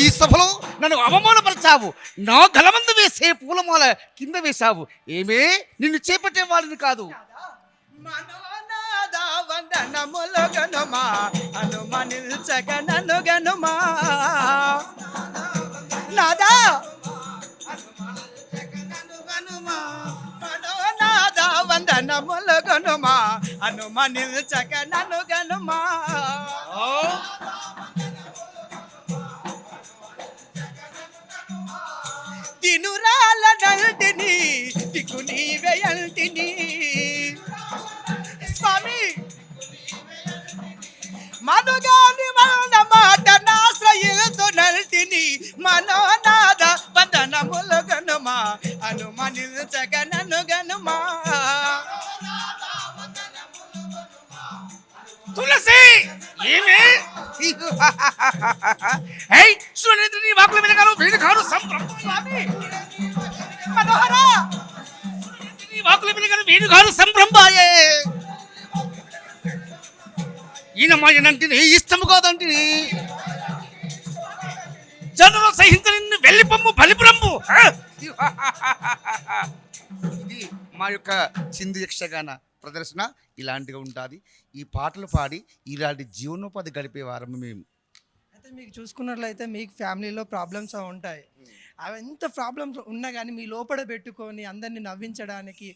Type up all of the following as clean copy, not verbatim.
ఈ సభలో నన్ను అవమానపరిచావు. నా గలమందు వేసే పూలమాల కింద వేశావు. ఏమే నిన్ను చేపట్టే వాడిని కాదు. మనోనాద వందనములగనుమా అనుమనిల్చగననుగనుమా నాదా మనోనాద వందనములగనుమా అనుమనిల్చగననుగనుమా తినురాల నల్టిని దిక్కు నీవేయంటిని స్వామి మనుగాని మన మాట నాశ్రయిల్తు నల్టిని మనోనాద వందనములు గనుమా అనుమనిల్చగనను గనుమా తులసి ఏమే ఏయ్ సునేంద్రుని వాకుల మీద కాను వీడి కాను సంప్రభు స్వామి మనోహర నీ వాకుల మీద కాను వీడి కాను సంప్రంభాయే. ఈయన మాయనంటిని ఇష్టము కాదంటిని జనులు సహించని వెళ్ళిపమ్ము బలిపురంబు. ఇది మా యొక్క చిందు యక్షగాన ప్రదర్శన ఇలాంటిగా ఉంటుంది. ఈ పాటలు పాడి ఇలాంటి జీవనోపాధి గడిపే వారము మేము. అయితే మీకు చూసుకున్నట్లయితే మీకు ఫ్యామిలీలో ప్రాబ్లమ్స్ ఉంటాయి. అవి ఎంత ప్రాబ్లమ్స్ ఉన్నా కానీ మీ లోపల పెట్టుకొని అందరినీ నవ్వించడానికి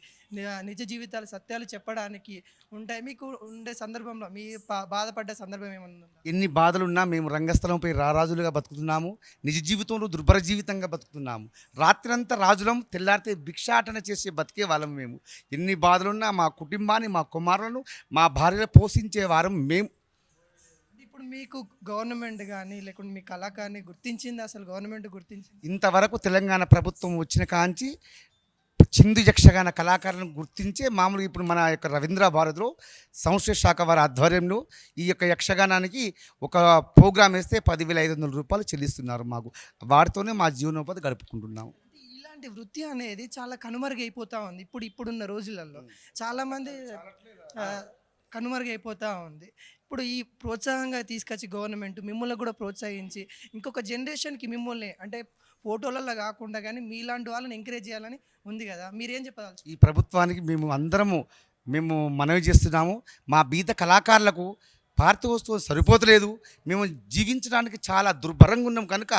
నిజ జీవితాల సత్యాలు చెప్పడానికి ఉంటాయి. మీకు ఉండే సందర్భంలో మీ బాధపడ్డ సందర్భం ఏమన్నా? ఎన్ని బాధలున్నా మేము రంగస్థలంపై రారాజులుగా బతుకుతున్నాము. నిజ జీవితంలో దుర్భర జీవితంగా బతుకుతున్నాము. రాత్రంతా రాజులం, తెల్లారితే భిక్షాటన చేసే బతికే వాళ్ళం మేము. ఎన్ని బాధలున్నా మా కుటుంబాన్ని, మా కుమారులను, మా భార్యలు పోషించే వారం మేము. ఇప్పుడు మీకు గవర్నమెంట్ కానీ లేకుంటే మీ కళాకారుని గుర్తించింది? అసలు గవర్నమెంట్ గుర్తించింది? ఇంతవరకు తెలంగాణ ప్రభుత్వం వచ్చిన కాంచి చిందు యక్షగాన కళాకారులను గుర్తించే మామూలుగా ఇప్పుడు మన యొక్క రవీంద్ర భారతిలో సంస్కృత శాఖ వారి ఆధ్వర్యంలో ఈ యొక్క యక్షగానానికి ఒక ప్రోగ్రాం వేస్తే 10,500 రూపాయలు చెల్లిస్తున్నారు మాకు. వాటితోనే మా జీవనోపాధి గడుపుకుంటున్నాము. ఇలాంటి వృత్తి అనేది చాలా కనుమరుగైపోతూ ఉంది. ఇప్పుడున్న రోజులలో చాలామంది కనుమరుగైపోతూ ఉంది. ఇప్పుడు ఈ ప్రోత్సాహంగా తీసుకొచ్చి గవర్నమెంట్ మిమ్మల్ని కూడా ప్రోత్సహించి ఇంకొక జనరేషన్కి మిమ్మల్ని అంటే ఫోటోలలో కాకుండా కానీ మీలాంటి వాళ్ళని ఎంకరేజ్ చేయాలని ఉంది కదా, మీరేం చెప్పాలి? ఈ ప్రభుత్వానికి మేము మనవి చేస్తున్నాము. మా బీద కళాకారులకు పారితోషికం సరిపోతలేదు. మేము జీవించడానికి చాలా దుర్భరంగా ఉన్నాం కనుక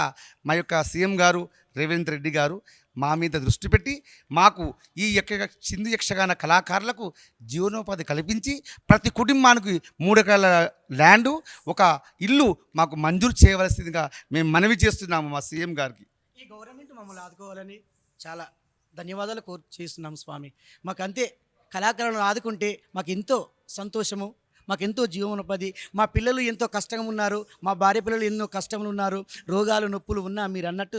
మా యొక్క సీఎం గారు రేవంత్ రెడ్డి గారు మా మీద దృష్టి పెట్టి మాకు ఈ చిందు యక్షగాన కళాకారులకు జీవనోపాధి కల్పించి ప్రతి కుటుంబానికి 3 ఎకరాల ల్యాండు, ఒక ఇల్లు మాకు మంజూరు చేయవలసిందిగా మేము మనవి చేస్తున్నాము మా సీఎం గారికి. ఈ గవర్నమెంట్ మమ్మల్ని ఆదుకోవాలని చాలా ధన్యవాదాలు చేస్తున్నాం స్వామి. మాకు అంతే కళాకారులను ఆదుకుంటే మాకు ఎంతో సంతోషము, మాకెంతో జీవనోపాధి. మా పిల్లలు ఎంతో కష్టంగా ఉన్నారు, మా భార్య పిల్లలు ఎన్నో కష్టములు ఉన్నారు, రోగాలు నొప్పులు ఉన్నా మీరు అన్నట్టు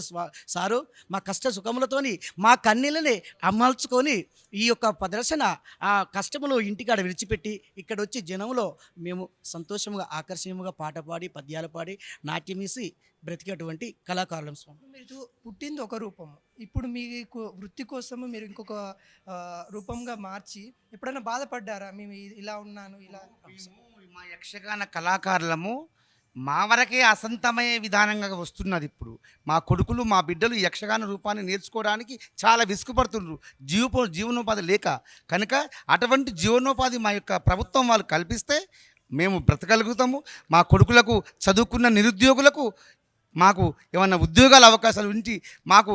సారు మా కష్ట సుఖములతోని మా కన్నీళ్ళని అమల్చుకొని ఈ యొక్క ప్రదర్శన ఆ కష్టములు ఇంటికాడ విడిచిపెట్టి ఇక్కడ వచ్చి జనంలో మేము సంతోషంగా ఆకర్షణీయంగా పాట పాడి పద్యాలు పాడి నాట్యం వేసి బ్రతికేటువంటి కళాకారులం స్వామి. మీరు పుట్టింది ఒక రూపము, ఇప్పుడు మీకు వృత్తి కోసము మీరు ఇంకొక రూపంగా మార్చి ఎప్పుడైనా బాధపడ్డారా? మేము ఇలా ఉన్నాను ఇలా? మా యక్షగాన కళాకారులము మా వరకే అసంతమయ్యే విధానంగా వస్తున్నది. ఇప్పుడు మా కొడుకులు మా బిడ్డలు యక్షగాన రూపాన్ని నేర్చుకోవడానికి చాలా విసుగుపడుతున్నారు జీవనోపాధి లేక. కనుక అటువంటి జీవనోపాధి మా యొక్క ప్రభుత్వం వాళ్ళు కల్పిస్తే మేము బ్రతకగలుగుతాము. మా కొడుకులకు, చదువుకున్న నిరుద్యోగులకు మాకు ఏమన్నా ఉద్యోగాల అవకాశాలు ఉంచి మాకు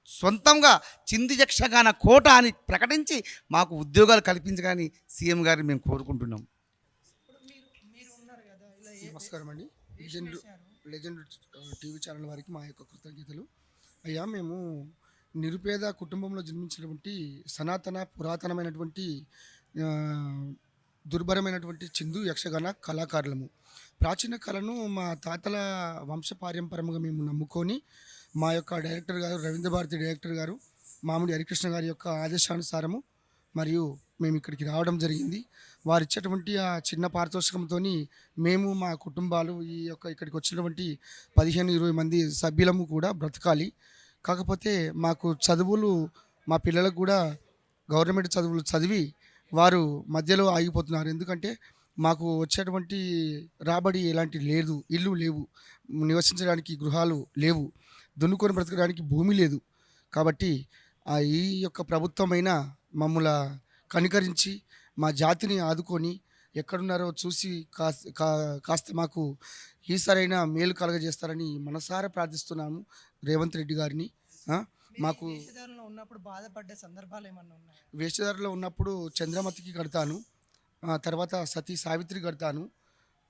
సొంతంగా చిందు యక్షగాన కోట అని ప్రకటించి మాకు ఉద్యోగాలు కల్పించగాని సీఎం గారిని మేము కోరుకుంటున్నాం. నమస్కారం అండి. లెజెండ్ టీవీ ఛానల్ వారికి మా యొక్క కృతజ్ఞతలు. అయ్యా, మేము నిరుపేద కుటుంబంలో జన్మించినటువంటి సనాతన పురాతనమైనటువంటి దుర్భరమైనటువంటి చిందు యక్షగాన కళాకారులము. ప్రాచీన కళను మా తాతల వంశపారంపర్యంగా మేము నమ్ముకొని మా యొక్క డైరెక్టర్ గారు రవీంద్ర భారతి డైరెక్టర్ గారు మామిడి హరికృష్ణ గారి యొక్క ఆదేశానుసారము మరియు మేము ఇక్కడికి రావడం జరిగింది. వారు ఇచ్చేటువంటి ఆ చిన్న పారితోషికంతో మేము మా కుటుంబాలు ఈ యొక్క ఇక్కడికి వచ్చినటువంటి 15-20 మంది సభ్యులము కూడా బ్రతకాలి. కాకపోతే మాకు చదువులు మా పిల్లలకు కూడా గవర్నమెంట్ చదువులు చదివి వారు మధ్యలో ఆగిపోతున్నారు. ఎందుకంటే మాకు వచ్చేటువంటి రాబడి ఎలాంటి లేదు, ఇల్లు లేవు, నివసించడానికి గృహాలు లేవు, దున్నుకొని బ్రతకడానికి భూమి లేదు. కాబట్టి ఈ యొక్క ప్రభుత్వమైనా మమ్మల కనికరించి మా జాతిని ఆదుకొని ఎక్కడున్నారో చూసి కాస్త మాకు ఈసారైనా మేలు కలగజేస్తారని మనసారా ప్రార్థిస్తున్నాము రేవంత్ రెడ్డి గారిని. మాకు వేషధారణలో ఉన్నప్పుడు బాధపడ్డ సందర్భాలు ఏమన్నా ఉన్నాయా? వేషధారలో ఉన్నప్పుడు చంద్రమతికి కడతాను, తర్వాత సతీ సావిత్రి కడతాను,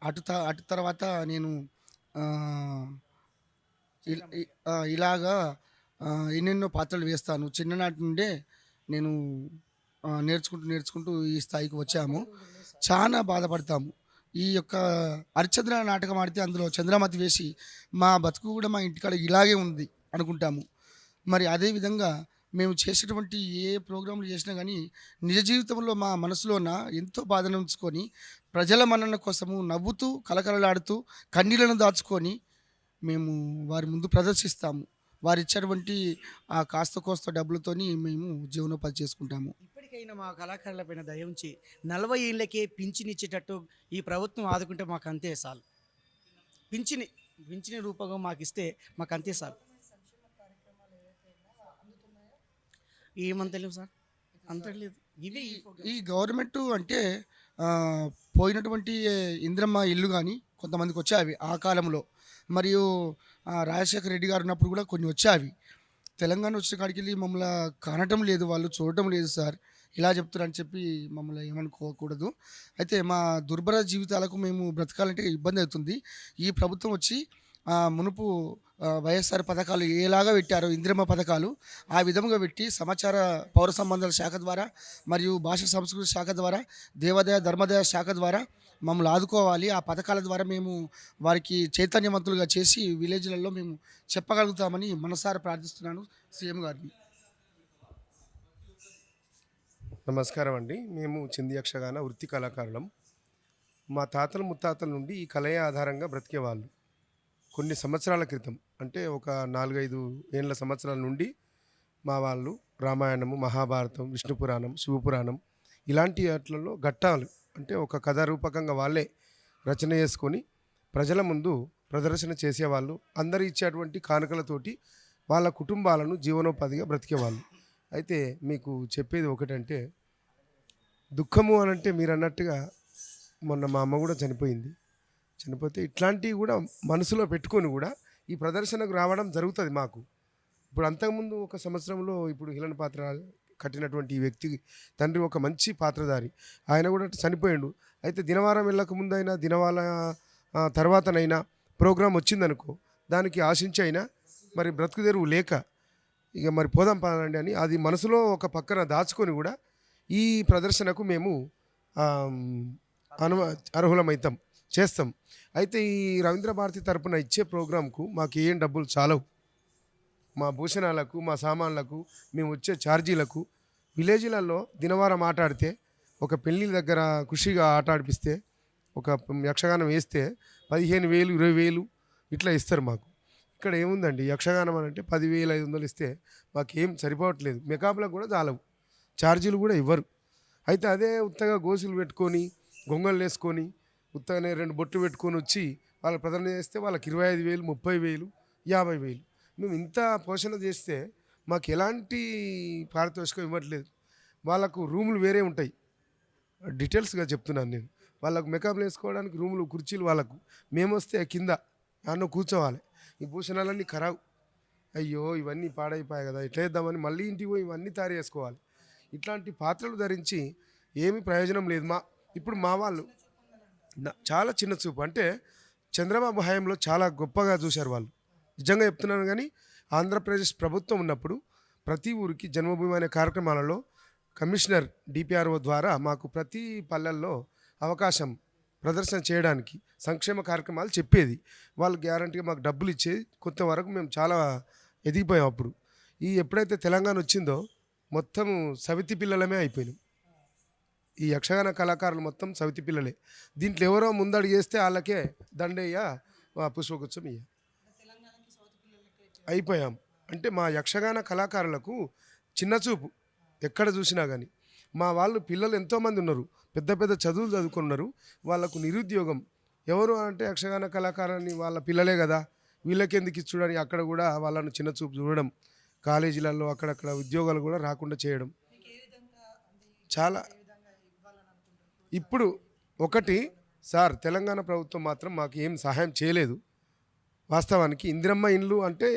అటు తర్వాత నేను ఆ, ఇలాగా ఎన్నెన్నో పాత్రలు వేస్తాను. చిన్ననాటి నుండే నేను నేర్చుకుంటూ ఈ స్థాయికి వచ్చాము. చాలా బాధపడతాము. ఈ యొక్క హరిశ్చంద్ర నాటకం ఆడితే అందులో చంద్రమతి వేసి మా బతుకు కూడా మా ఇంటికాడ ఇలాగే ఉంది అనుకుంటాము. మరి అదేవిధంగా మేము చేసేటువంటి ఏ ప్రోగ్రాంలు చేసినా కానీ నిజ జీవితంలో మా మనసులోన ఎంతో బాధను ఉంచుకొని ప్రజల మన్నన కోసము నవ్వుతూ కలకలలాడుతూ కన్నీళ్లను దాచుకొని మేము వారి ముందు ప్రదర్శిస్తాము. వారు ఇచ్చేటువంటి ఆ కాస్త కోస్త డబ్బులతోని మేము జీవనోపాధి చేసుకుంటాము. ఇప్పటికైనా మా కళాకారులపైన దయ ఉంచి 40 ఏళ్ళకే పింఛనిచ్చేటట్టు ఈ ప్రభుత్వం ఆదుకుంటే మాకు అంతే చాలు. పింఛని రూపంగా మాకు ఇస్తే మాకు అంతే చాలు. ఏమని తెలియదు సార్, అంత లేదు. ఇవి ఈ గవర్నమెంట్ అంటే ఆ, పోయినటువంటి ఇంద్రమ్మ ఇల్లు కానీ కొంతమందికి వచ్చావి ఆ కాలంలో. మరియు రాజశేఖర రెడ్డి గారు ఉన్నప్పుడు కూడా కొన్ని వచ్చావి. తెలంగాణ వచ్చిన కాడికి వెళ్ళి మమ్మల్ని కానటం లేదు, వాళ్ళు చూడటం లేదు సార్, ఇలా చెప్తారని చెప్పి మమ్మల్ని ఏమనుకోకూడదు. అయితే మా దుర్భర జీవితాలకు మేము బ్రతకాలంటే ఇబ్బంది అవుతుంది. ఈ ప్రభుత్వం వచ్చి మునుపు వైఎస్ఆర్ పథకాలు ఏలాగా పెట్టారో ఇందిరమ్మ పథకాలు ఆ విధంగా పెట్టి సమాచార పౌర సంబంధాల శాఖ ద్వారా మరియు భాషా సంస్కృతి శాఖ ద్వారా దేవాదాయ ధర్మాదాయ శాఖ ద్వారా మమ్మల్ని ఆదుకోవాలి. ఆ పథకాల ద్వారా మేము వారికి చైతన్యవంతులుగా చేసి విలేజ్లలో మేము చెప్పగలుగుతామని మనసారా ప్రార్థిస్తున్నాను సీఎం గారిని. నమస్కారం అండి. మేము చింది యక్షగాన వృత్తి కళాకారులం. మా తాతల ముత్తాతల నుండి ఈ కళయ ఆధారంగా బ్రతికేవాళ్ళు. కొన్ని సంవత్సరాల క్రితం అంటే ఒక 4-5 ఏళ్ళ సంవత్సరాల నుండి మా వాళ్ళు రామాయణము, మహాభారతం, విష్ణు పురాణం, శివపురాణం ఇలాంటి వాటిలలో ఘట్టాలు అంటే ఒక కథా రూపకంగా వాళ్ళే రచన చేసుకొని ప్రజల ముందు ప్రదర్శన చేసేవాళ్ళు. అందరు ఇచ్చేటువంటి కానుకలతోటి వాళ్ళ కుటుంబాలను జీవనోపాధిగా బ్రతికేవాళ్ళు. అయితే మీకు చెప్పేది ఒకటంటే, దుఃఖము అనంటే మీరు అన్నట్టుగా మొన్న మా అమ్మ కూడా చనిపోతే ఇట్లాంటివి కూడా మనసులో పెట్టుకొని కూడా ఈ ప్రదర్శనకు రావడం జరుగుతుంది మాకు. ఇప్పుడు అంతకుముందు ఒక సంవత్సరంలో ఇప్పుడు హిలన్ పాత్ర కట్టినటువంటి ఈ వ్యక్తి తండ్రి ఒక మంచి పాత్రధారి, ఆయన కూడా చనిపోయిండు. అయితే దినవారం వెళ్ళక ముందైనా దినవాల తర్వాతనైనా ప్రోగ్రాం వచ్చిందనుకో దానికి ఆశించి అయినా మరి బ్రతుకు తెరువు లేక ఇక మరి పోదాం పదండి అని అది మనసులో ఒక పక్కన దాచుకొని కూడా ఈ ప్రదర్శనకు మేము అర్హులమవుతాం, చేస్తాం. అయితే ఈ రవీంద్ర భారతి తరపున ఇచ్చే ప్రోగ్రాంకు మాకు ఏం డబ్బులు చాలవు. మా భూషణాలకు, మా సామాన్లకు, మేము వచ్చే ఛార్జీలకు విలేజ్లలో దినవారం ఆట ఆడితే ఒక పెళ్ళి దగ్గర ఖుషిగా ఆట ఆడిపిస్తే ఒక యక్షగానం వేస్తే 15,000 20,000 ఇట్లా ఇస్తారు మాకు. ఇక్కడ ఏముందండి, యక్షగానం అని అంటే 10,500 ఇస్తే మాకేం సరిపోవట్లేదు. మెకాపులకు కూడా చాలవు, ఛార్జీలు కూడా ఇవ్వరు. అయితే అదే ఉత్తగా గోసులు పెట్టుకొని గొంగళ్ళు వేసుకొని ఉత్తగానే 2 బొట్లు పెట్టుకొని వచ్చి వాళ్ళ ప్రదర్శన చేస్తే వాళ్ళకి 25,000 30,000 50,000. మేము ఇంత పోషణ చేస్తే మాకు ఎలాంటి పారితోషికం ఇవ్వట్లేదు. వాళ్ళకు రూములు వేరే ఉంటాయి, డీటెయిల్స్గా చెప్తున్నాను నేను. వాళ్ళకు మెకప్లు వేసుకోవడానికి రూములు, కుర్చీలు వాళ్ళకు. మేము వస్తే కింద అన్న కూర్చోవాలి. ఈ భూషణాలన్నీ ఖరాబ్, అయ్యో ఇవన్నీ పాడైపోయాయి కదా, ఇట్లా వేద్దామని మళ్ళీ ఇంటికి పోయి ఇవన్నీ తయారు చేసుకోవాలి. ఇట్లాంటి పాత్రలు ధరించి ఏమీ ప్రయోజనం లేదు. ఇప్పుడు మా వాళ్ళు చాలా చిన్న చూపు. అంటే చంద్రబాబు హయాంలో చాలా గొప్పగా చూశారు వాళ్ళు, నిజంగా చెప్తున్నాను. కానీ ఆంధ్రప్రదేశ్ ప్రభుత్వం ఉన్నప్పుడు ప్రతి ఊరికి జన్మభూమి అనే కార్యక్రమాలలో కమిషనర్ డిపిఆర్ఓ ద్వారా మాకు ప్రతి పల్లెల్లో అవకాశం ప్రదర్శన చేయడానికి సంక్షేమ కార్యక్రమాలు చెప్పేది. వాళ్ళు గ్యారంటీగా మాకు డబ్బులు ఇచ్చేది. కొంతవరకు మేము చాలా ఎదిగిపోయాం. అప్పుడు ఎప్పుడైతే తెలంగాణ వచ్చిందో మొత్తం సవితి పిల్లలమే అయిపోయినాం. ఈ యక్షగాన కళాకారులు మొత్తం సవితి పిల్లలే. దీంట్లో ఎవరో ముందడుగు చేస్తే వాళ్ళకే దండయ్య, పుష్పగుచ్చం ఇయ్య అయిపోయాం. అంటే మా యక్షగాన కళాకారులకు చిన్న చూపు ఎక్కడ చూసినా కానీ. మా వాళ్ళు పిల్లలు ఎంతోమంది ఉన్నారు, పెద్ద పెద్ద చదువులు చదువుకున్నారు, వాళ్ళకు నిరుద్యోగం. ఎవరు అంటే యక్షగాన కళాకారాన్ని వాళ్ళ పిల్లలే కదా, వీళ్ళకి ఎందుకు ఇచ్చుడని అక్కడ కూడా వాళ్ళను చిన్న చూపు చూడడం, కాలేజీలలో అక్కడక్కడ ఉద్యోగాలు కూడా రాకుండా చేయడం. చాలా ఇప్పుడు ఒకటి సార్, తెలంగాణ ప్రభుత్వం మాత్రం మాకు ఏం సహాయం చేయలేదు. వాస్తవానికి ఇందిరమ్మ ఇండ్లు అంటే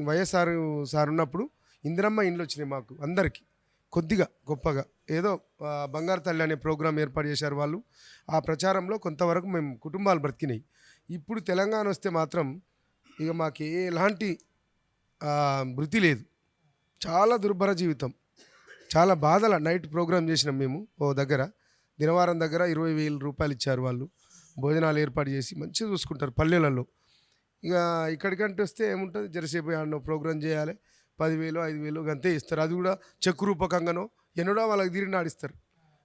వైఎస్ఆర్ సార్ ఉన్నప్పుడు ఇందిరమ్మ ఇండ్లు వచ్చినాయి మాకు అందరికీ, కొద్దిగా గొప్పగా ఏదో బంగారు తల్లి అనే ప్రోగ్రాం ఏర్పాటు చేశారు వాళ్ళు. ఆ ప్రచారంలో కొంతవరకు మేము కుటుంబాలు బ్రతికినాయి. ఇప్పుడు తెలంగాణ వస్తే మాత్రం ఇక మాకు ఎలాంటి వృత్తి లేదు, చాలా దుర్భర జీవితం, చాలా బాధల. నైట్ ప్రోగ్రాం చేసినాం మేము ఓ దగ్గర, దినవారం దగ్గర 20,000 రూపాయలు ఇచ్చారు వాళ్ళు, భోజనాలు ఏర్పాటు చేసి మంచిగా చూసుకుంటారు పల్లెలలో. ఇక ఇక్కడికంటే వస్తే ఏముంటుంది, జరసేపు ఆడనో ప్రోగ్రాం చేయాలి, 10,000 5,000 అంతే ఇస్తారు. అది కూడా చెక్కు రూపకంగానో ఎన్నడో వాళ్ళకి తీరి నాడిస్తారు.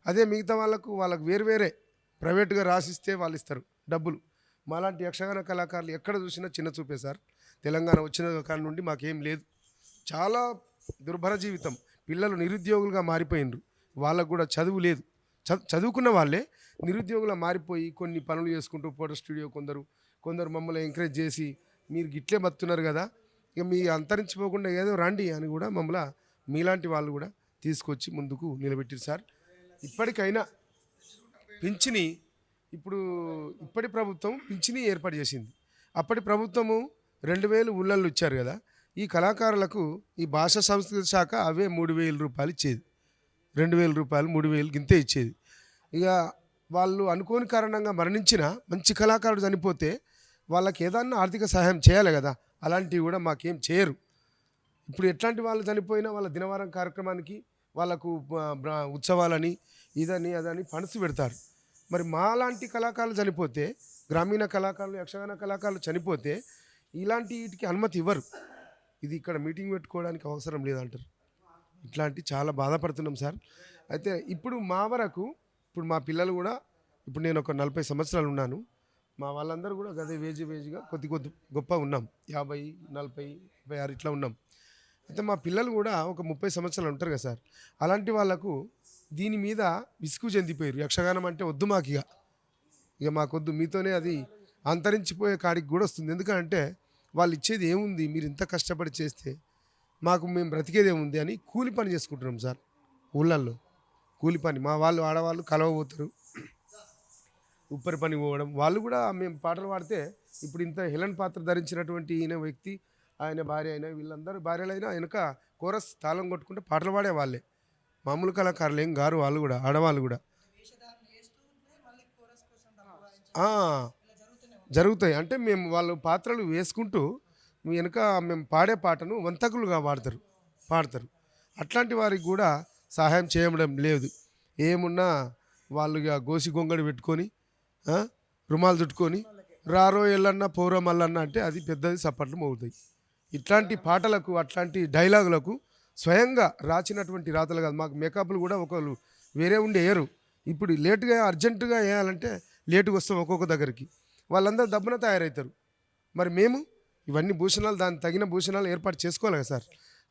అదే మిగతా వాళ్ళకు వేరే ప్రైవేట్గా రాసిస్తే వాళ్ళు ఇస్తారు డబ్బులు. మాలాంటి యక్షగాన కళాకారులు ఎక్కడ చూసినా చిన్న చూపే సార్. తెలంగాణ వచ్చిన కాడి నుండి మాకేం లేదు, చాలా దుర్భర జీవితం. పిల్లలు నిరుద్యోగులుగా మారిపోయినరు, వాళ్ళకు కూడా చదువు లేదు. చదువుకున్న వాళ్ళే నిరుద్యోగులా మారిపోయి కొన్ని పనులు చేసుకుంటూ ఫోటో స్టూడియో, కొందరు మమ్మల్ని ఎంకరేజ్ చేసి మీరు గిట్లే బతున్నారు కదా, ఇక మీ అంతరించిపోకుండా ఏదో రండి అని కూడా మమ్మల్ని మీలాంటి వాళ్ళు కూడా తీసుకొచ్చి ముందుకు నిలబెట్టారు సార్. ఇప్పటికైనా పింఛని ఇప్పటి ప్రభుత్వం పింఛని ఏర్పాటు చేసింది. అప్పటి ప్రభుత్వము 2,000 ఊళ్ళల్లో ఇచ్చారు కదా, ఈ కళాకారులకు ఈ భాషా సంస్కృతి శాఖ అవే 3,000 రూపాయలు ఇచ్చేది. 2,000 రూపాయలు 3,000 గింతే ఇచ్చేది. ఇక వాళ్ళు అనుకోని కారణంగా మరణించిన మంచి కళాకారుడు చనిపోతే వాళ్ళకి ఏదన్నా ఆర్థిక సహాయం చేయాలి కదా, అలాంటివి కూడా మాకేం చేయరు. ఇప్పుడు ఎట్లాంటి వాళ్ళు చనిపోయినా వాళ్ళ దినవారం కార్యక్రమానికి వాళ్ళకు ఉత్సవాలని ఇదని అదని ఫండ్స్ పెడతారు. మరి మాలాంటి కళాకారులు చనిపోతే, గ్రామీణ కళాకారులు యక్షగాన కళాకారులు చనిపోతే ఇలాంటి వీటికి అనుమతి ఇవ్వరు. ఇది ఇక్కడ మీటింగ్ పెట్టుకోవడానికి అవసరం లేదంటారు. ఇట్లాంటి చాలా బాధపడుతున్నాం సార్. అయితే ఇప్పుడు మా వరకు ఇప్పుడు మా పిల్లలు కూడా, ఇప్పుడు నేను ఒక 40 సంవత్సరాలు ఉన్నాను, మా వాళ్ళందరూ కూడా గదే వేజిగా కొద్ది గొప్ప ఉన్నాం, 50 40 56 ఇట్లా ఉన్నాం. అయితే మా పిల్లలు కూడా ఒక 30 సంవత్సరాలు ఉంటారు కదా సార్. అలాంటి వాళ్ళకు దీని మీద విసుగు చెందిపోయారు. యక్షగానం అంటే వద్దు మాకు, ఇక మాకొద్దు, మీతోనే అది అంతరించిపోయే కాడికి కూడా వస్తుంది. ఎందుకంటే వాళ్ళు ఇచ్చేది ఏముంది, మీరు ఇంత కష్టపడి చేస్తే మేము బ్రతికేది ఏముంది అని కూలి పని చేసుకుంటున్నాం సార్. ఊళ్ళల్లో కూలి పని, మా వాళ్ళు ఆడవాళ్ళు కలవబోతారు, ఉప్పరి పని పోవడం. వాళ్ళు కూడా మేము పాటలు పాడితే ఇప్పుడు ఇంత హెలన్ పాత్ర ధరించినటువంటి ఈయన వ్యక్తి, ఆయన భార్య అయినా వీళ్ళందరూ భార్యలైనా వెనక కోరస్ తాళం కొట్టుకుంటే పాటలు పాడే వాళ్ళే, మామూలు కళాకారులు ఏం గారు, వాళ్ళు కూడా ఆడవాళ్ళు కూడా జరుగుతాయి. అంటే మేము వాళ్ళు పాత్రలు వేసుకుంటూ వెనుక మేము పాడే పాటను వంతకులుగా పాడతారు. అట్లాంటి వారికి కూడా సహాయం చేయడం లేదు. ఏమున్నా వాళ్ళు ఇక గోసి గొంగడి పెట్టుకొని రుమాలు చుట్టుకొని రారో ఎల్లన్నా పోరో మల్లన్న అంటే అది పెద్దది సప్పట్లు మోగుతాయి. ఇట్లాంటి పాటలకు అట్లాంటి డైలాగులకు స్వయంగా రాసినటువంటి రాతలు కాదు. మాకు మేకప్లు కూడా ఒకళ్ళు వేరే ఉండి వేయరు. ఇప్పుడు లేటుగా అర్జెంటుగా వేయాలంటే లేటుగా వస్తాం ఒక్కొక్క దగ్గరికి, వాళ్ళందరూ దబ్బున తయారవుతారు. మరి మేము ఇవన్నీ భూషణాలు, దానికి తగిన భూషణాలు ఏర్పాటు చేసుకోవాలి కదా సార్.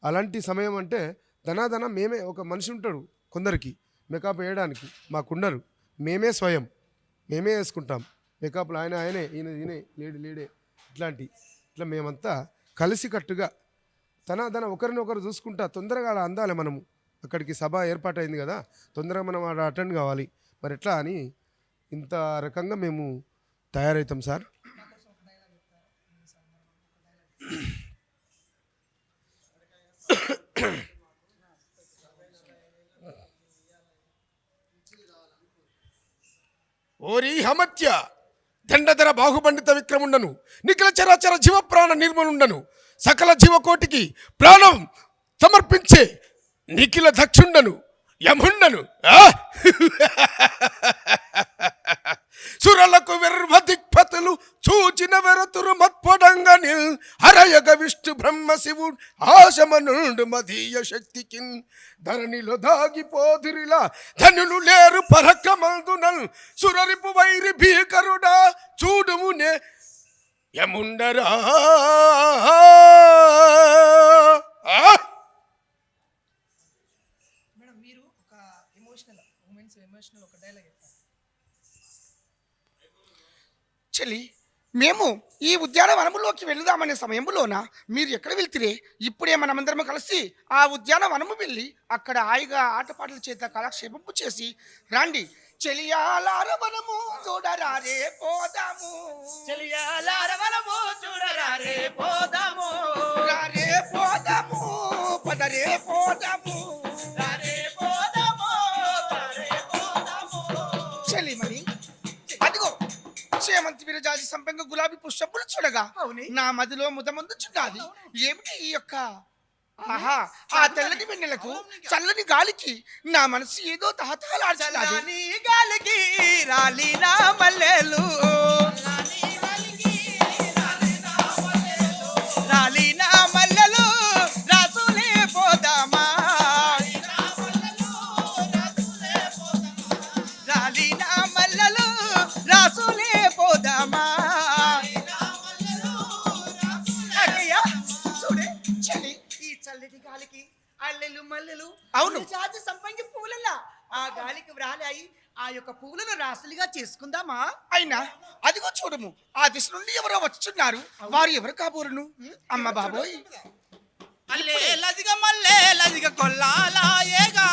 అలాంటి సమయం అంటే ధనాధన మేమే, ఒక మనిషి ఉంటాడు కొందరికి మేకప్ వేయడానికి, మాకుండరు, మేమే వేసుకుంటాం మేకప్లు. ఆయనే ఈయనే లేడే ఇట్లా మేమంతా కలిసికట్టుగా ధన ఒకరినొకరు చూసుకుంటా తొందరగా ఆడ అందాలి. మనము అక్కడికి సభ ఏర్పాటైంది కదా, తొందరగా మనం ఆడ అటెండ్ కావాలి. మరి ఎట్లా అని ఇంత రకంగా మేము తయారవుతాం సార్. ఓరి హమత్య దండధర బాహుబండిత విక్రముండను, నిఖిల చరాచర జీవ ప్రాణ నిర్మలుండను, సకల జీవకోటికి ప్రాణం సమర్పించే నిఖిల దక్షుండను యముండను, సురలకు వెర్వ దిక్పతులు చూచిన వెరతురు మత్పడంగా నిల్ హరయగ విష్ణు బ్రహ్మ శివుడు ఆశమనుండు మదీయ శక్తికిన్ ధరణిలో దాగిపోదిరిలా ధనులు లేరు పరకమందునల్ సురరిపు వైరి భీకరుడా చూడుమునే యముండరా. మేడం, మీరు ఒక చెల్లి, మేము ఈ ఉద్యానవనములోకి వెళుదామనే సమయంలోన మీరు ఎక్కడ వెళ్తిరే? ఇప్పుడే మనమందరం కలిసి ఆ ఉద్యానవనము వెళ్ళి అక్కడ హాయిగా ఆటపాటల చేత కాలక్షేపము చేసి రండి. చెలియాలారవనము చూడరారే పోదాము, చెలియాలారవనము చూడరారే పోదాము, రారే పోదాము, పదరే పోదాము, రారే పోదాము, రారే పోదాము. చెలిమణి అదిగో చేమంతి విరజాజి సంపంగ గులాబీ పుష్పములు చూడగా అవునే. నా మదిలో ముదమందుచున్నది. ఏమిటి ఈ యొక్క ఆహా, ఆ తెల్లని వెన్నెలకు చల్లని గాలికి నా మనసు ఏదో తహతహలాడుచున్నది. చల్లని గాలికి రాలిన మల్లెలు, రాలిన మల్లెలు రాసులే పోదామా, రాలిన మల్లెలు రాసులే పోదామా. అక్కయ్య, చూడే చలి ఈ చల్లటి గాలికి అల్లెలు మల్లెలు అవును. జాతి సంపంగి పూలలా ఆ గాలికి వ్రాలాయి. ఆ యొక్క పువ్వులను రాసులుగా చేసుకుందామా? అయినా అదిగో చూడము, ఆ దిశ నుండి ఎవరో వచ్చున్నారు. వారు ఎవరు కాబోరును? అమ్మ బాబోయ్, అల్లే లదిగ మల్లే లదిగ కొల్లాలా ఏగా